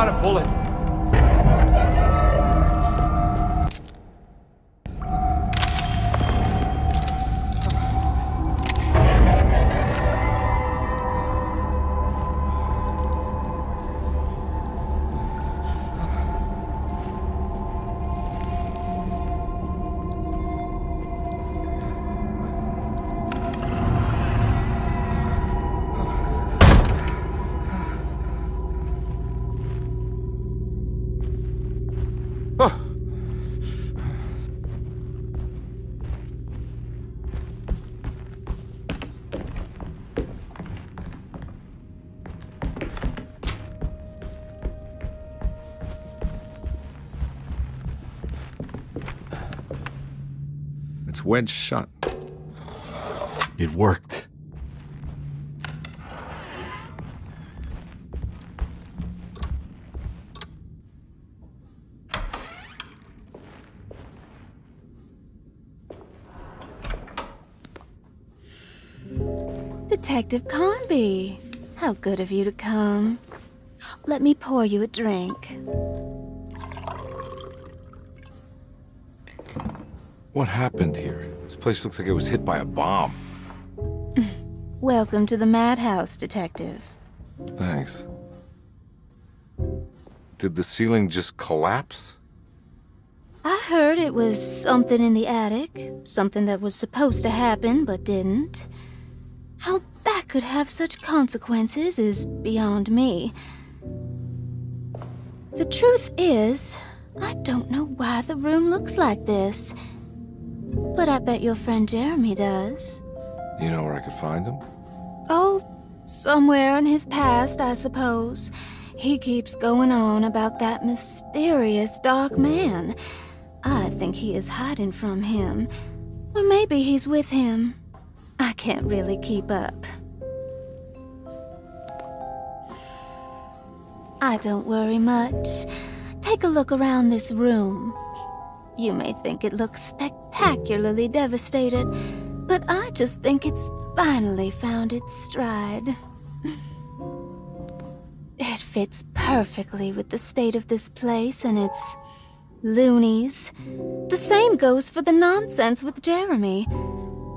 out of bullets. It's wedged shut. It worked. Detective Carnby, how good of you to come. Let me pour you a drink. What happened here? This place looks like it was hit by a bomb. Welcome to the madhouse, Detective. Thanks. Did the ceiling just collapse? I heard it was something in the attic, something that was supposed to happen but didn't. How that could have such consequences is beyond me. The truth is, I don't know why the room looks like this. But I bet your friend Jeremy does. You know where I could find him? Oh, somewhere in his past, I suppose. He keeps going on about that mysterious dark man. I think he is hiding from him. Or maybe he's with him. I can't really keep up. I don't worry much. Take a look around this room. You may think it looks spectacularly devastated, but I just think it's finally found its stride. It fits perfectly with the state of this place and its loonies. The same goes for the nonsense with Jeremy.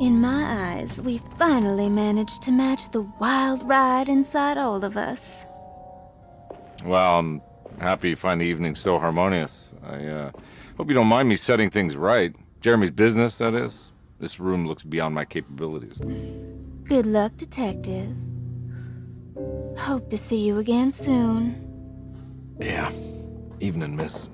In my eyes, we finally managed to match the wild ride inside all of us. Well, I'm happy you find the evening still harmonious. I hope you don't mind me setting things right. Jeremy's business, that is. This room looks beyond my capabilities. Good luck, Detective. Hope to see you again soon. Yeah. Evening, miss.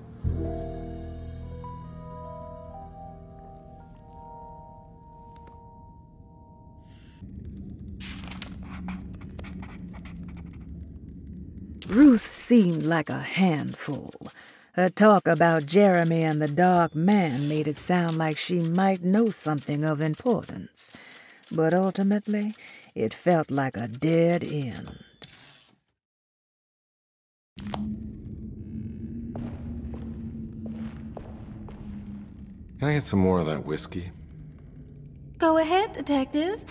Ruth seemed like a handful. Her talk about Jeremy and the Dark Man made it sound like she might know something of importance. But ultimately, it felt like a dead end. Can I get some more of that whiskey? Go ahead, Detective.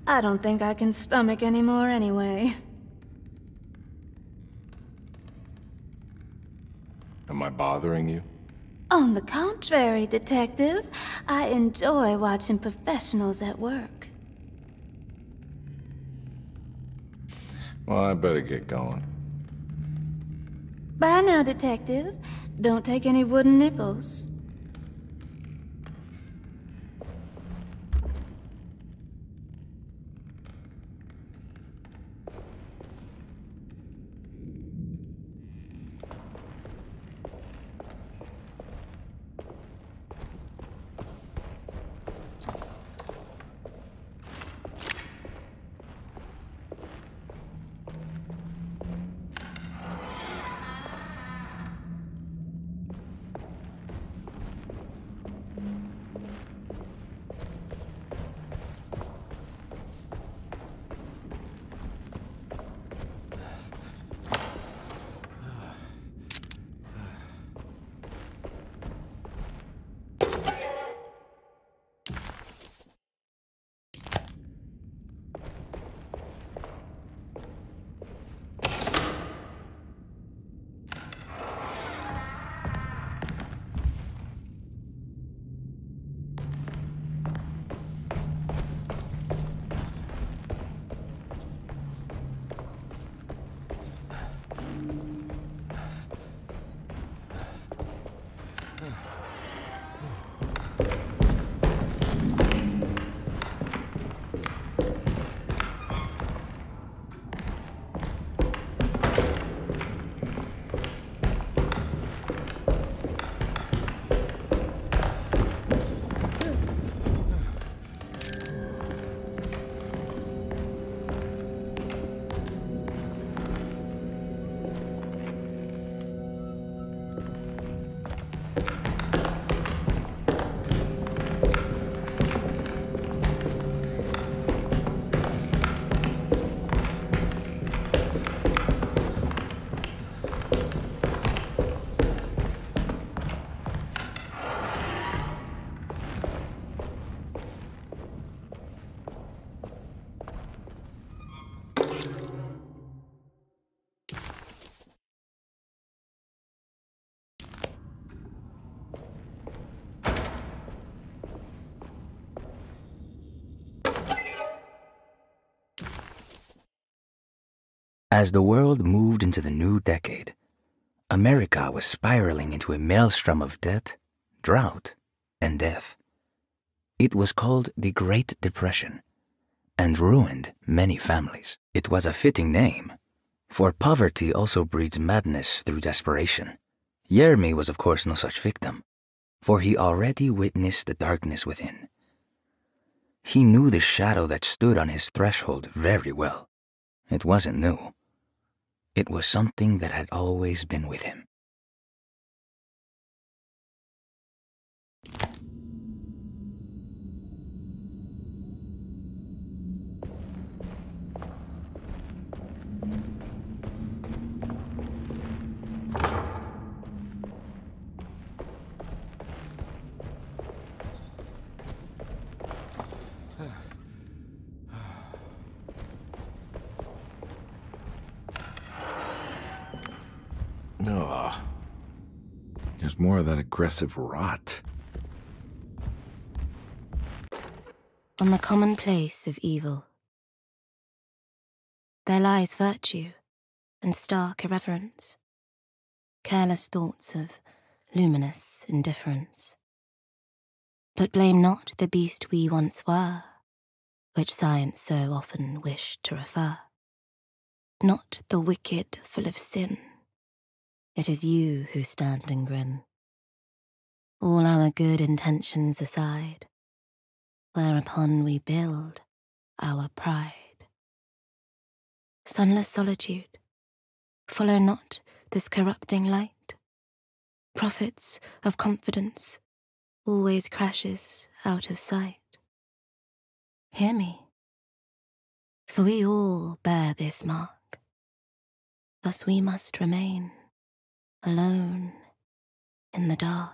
I don't think I can stomach any more anyway. Am I bothering you? On the contrary, Detective. I enjoy watching professionals at work. Well, I better get going. Bye now, Detective. Don't take any wooden nickels. As the world moved into the new decade, America was spiraling into a maelstrom of debt, drought, and death. It was called the Great Depression, and ruined many families. It was a fitting name, for poverty also breeds madness through desperation. Jeremy was of course no such victim, for he already witnessed the darkness within. He knew the shadow that stood on his threshold very well. It wasn't new. It was something that had always been with him. Ugh. There's more of that aggressive rot. On the commonplace of evil, there lies virtue and stark irreverence, careless thoughts of luminous indifference. But blame not the beast we once were, which science so often wished to refer. Not the wicked full of sin, it is you who stand and grin. All our good intentions aside, whereupon we build our pride. Sunless solitude, follow not this corrupting light. Prophets of confidence always crashes out of sight. Hear me, for we all bear this mark. Thus we must remain alone in the dark.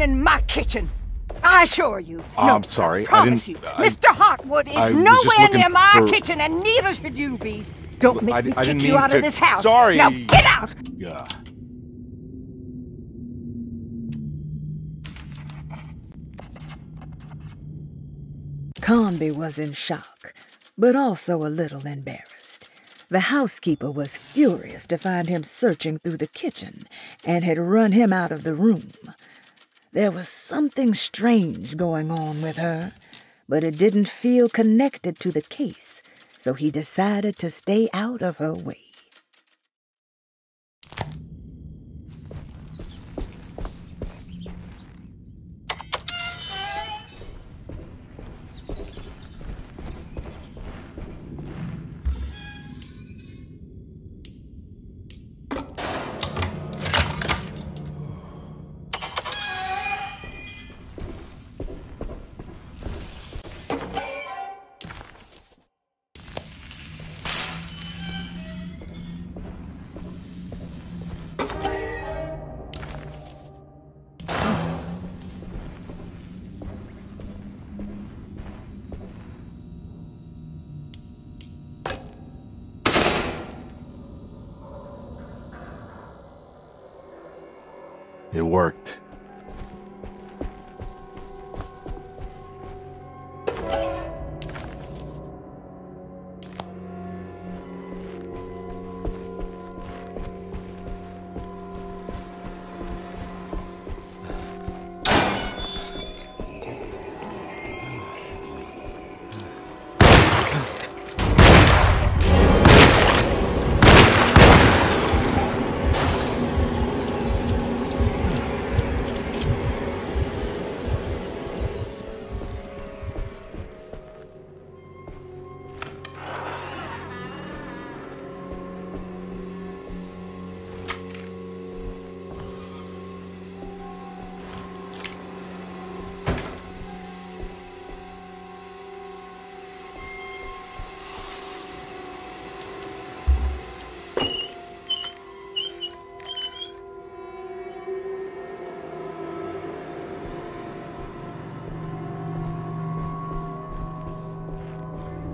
In my kitchen. I assure you. Oh, No, I'm sorry. I promise you. Mr. Hartwood I is was just nowhere looking near my for- kitchen, and neither should you be. Don't make me I kick didn't you mean out to... of this house. Sorry. Now get out! Yeah. Carnby was in shock, but also a little embarrassed. The housekeeper was furious to find him searching through the kitchen and had run him out of the room. There was something strange going on with her, but it didn't feel connected to the case, so he decided to stay out of her way. It worked.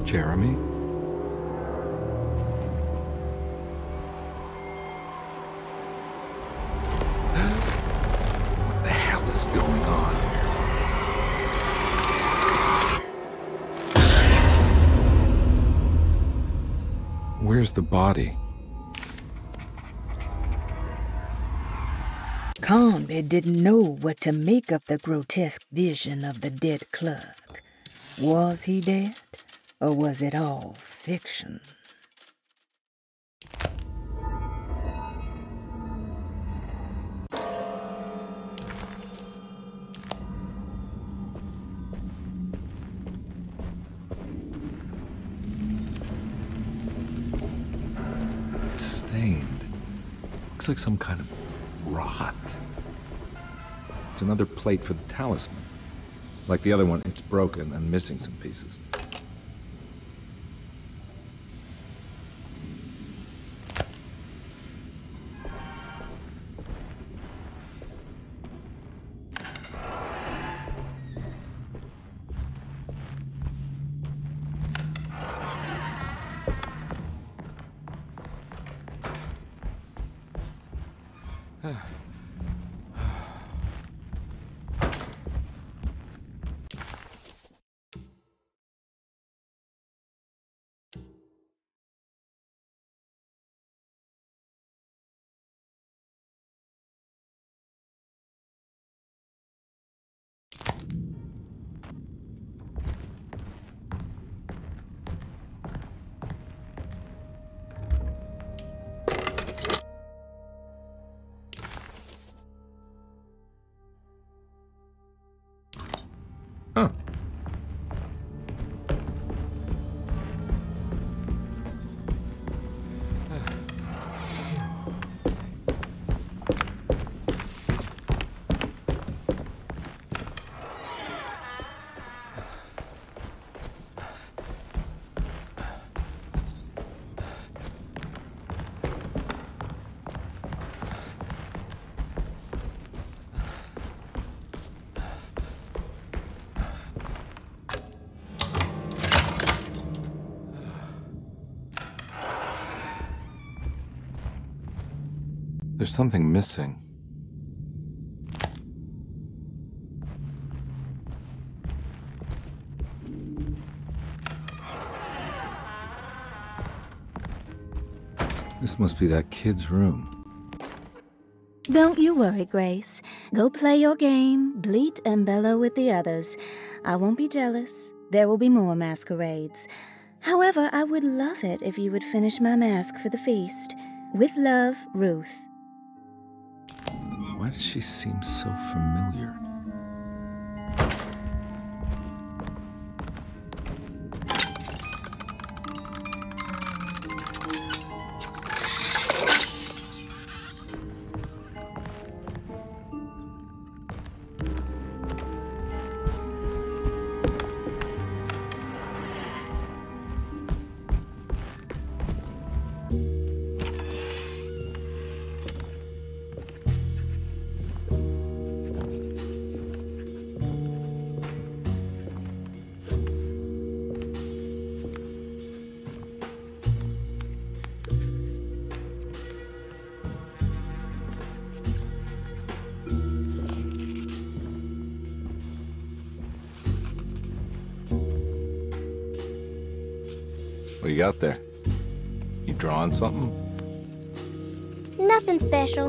Jeremy? What the hell is going on here? Where's the body? Carnby didn't know what to make of the grotesque vision of the dead clerk. Was he dead, or was it all fiction? It's stained. Looks like some kind of rot. It's another plate for the talisman. Like the other one, it's broken and missing some pieces. There's something missing. This must be that kid's room. Don't you worry, Grace. Go play your game, bleat and bellow with the others. I won't be jealous. There will be more masquerades. However, I would love it if you would finish my mask for the feast. With love, Ruth. Why does she seem so familiar? What you got there? You drawing something? Nothing special.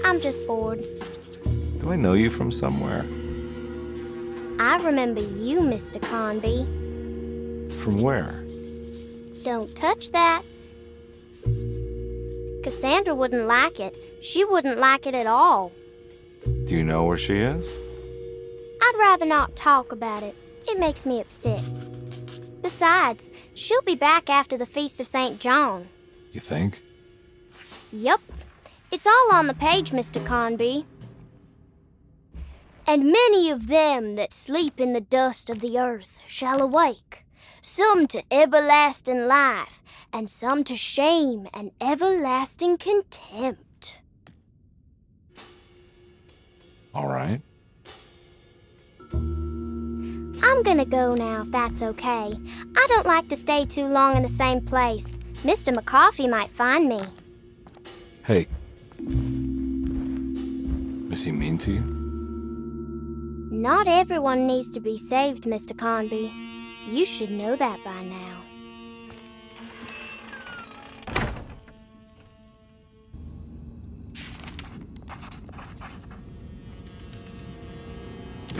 I'm just bored. Do I know you from somewhere? I remember you, Mr. Carnby. From where? Don't touch that. Cassandra wouldn't like it. She wouldn't like it at all. Do you know where she is? I'd rather not talk about it. It makes me upset. Besides, she'll be back after the Feast of St. John. You think? Yup. It's all on the page, Mr. Carnby. And many of them that sleep in the dust of the earth shall awake, some to everlasting life, and some to shame and everlasting contempt. All right. I'm gonna go now, if that's okay. I don't like to stay too long in the same place. Mr. McCoffey might find me. Hey. Is he mean to you? Not everyone needs to be saved, Mr. Carnby. You should know that by now.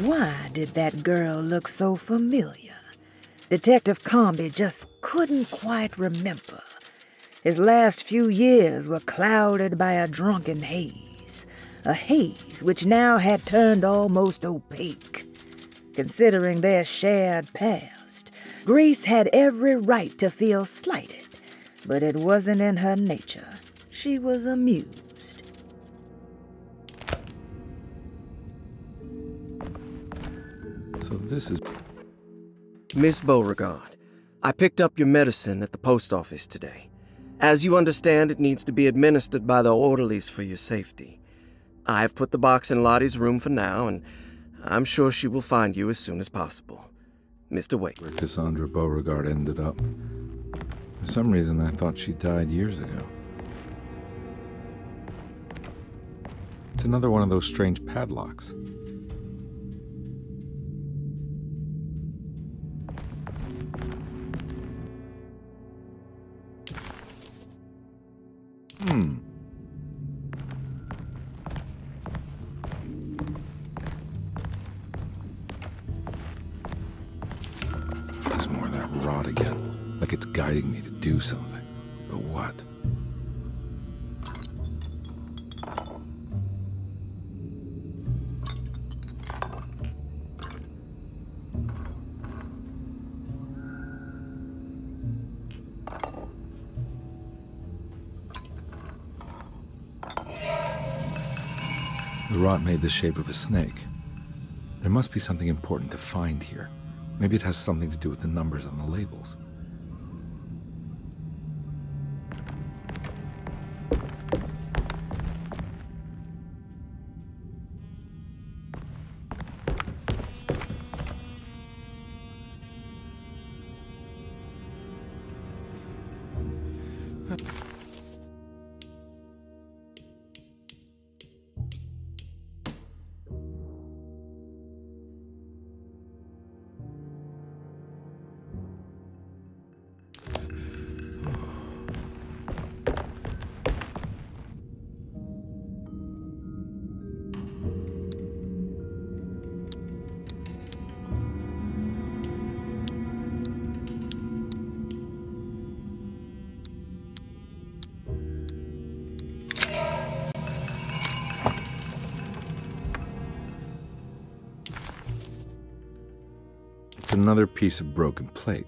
Why did that girl look so familiar? Detective Carnby just couldn't quite remember. His last few years were clouded by a drunken haze, a haze which now had turned almost opaque. Considering their shared past, Grace had every right to feel slighted, but it wasn't in her nature. She was amused. So this is... Miss Beauregard, I picked up your medicine at the post office today. As you understand, it needs to be administered by the orderlies for your safety. I've put the box in Lottie's room for now, and I'm sure she will find you as soon as possible. Mr. Wake. where Cassandra Beauregard ended up. For some reason, I thought she died years ago. It's another one of those strange padlocks. There's more of that rot again. Like it's guiding me to do something. But what? The rot made the shape of a snake. There must be something important to find here. Maybe it has something to do with the numbers on the labels. It's another piece of broken plate.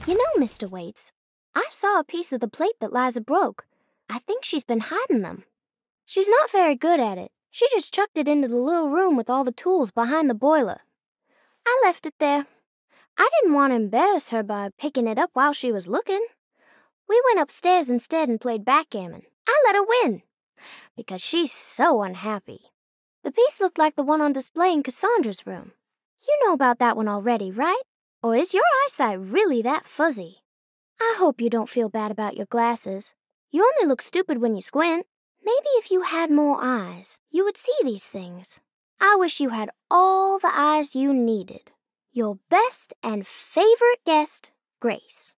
You know, Mr. Waits, I saw a piece of the plate that Liza broke. I think she's been hiding them. She's not very good at it. She just chucked it into the little room with all the tools behind the boiler. I left it there. I didn't want to embarrass her by picking it up while she was looking. We went upstairs instead and played backgammon. I let her win, because she's so unhappy. The piece looked like the one on display in Cassandra's room. You know about that one already, right? Or is your eyesight really that fuzzy? I hope you don't feel bad about your glasses. You only look stupid when you squint. Maybe if you had more eyes, you would see these things. I wish you had all the eyes you needed. Your best and favorite guest, Grace.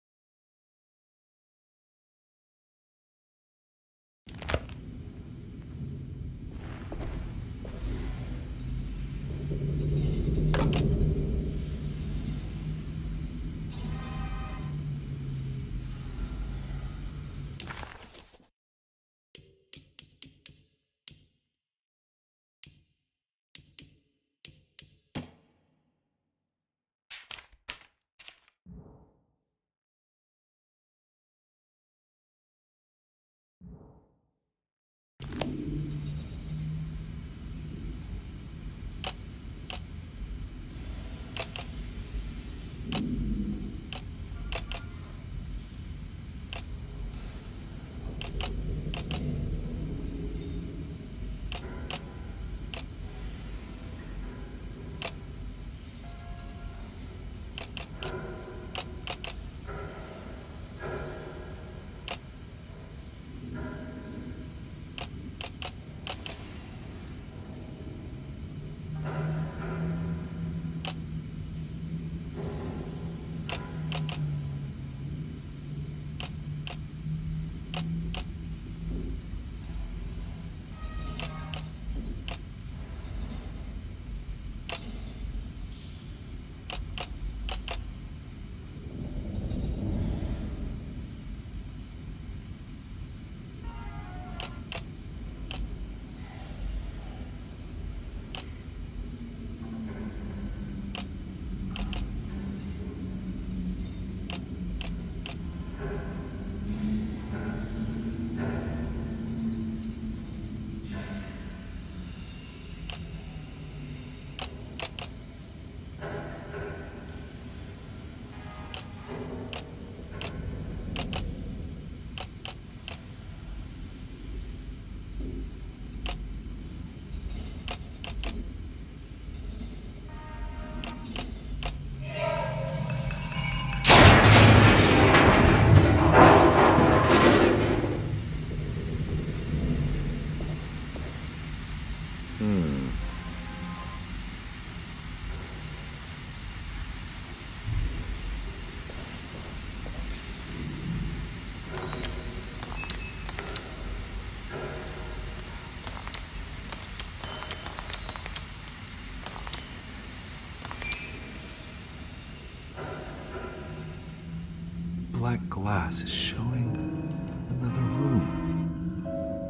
Black glass is showing another room.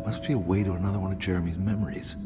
Must be a way to another one of Jeremy's memories.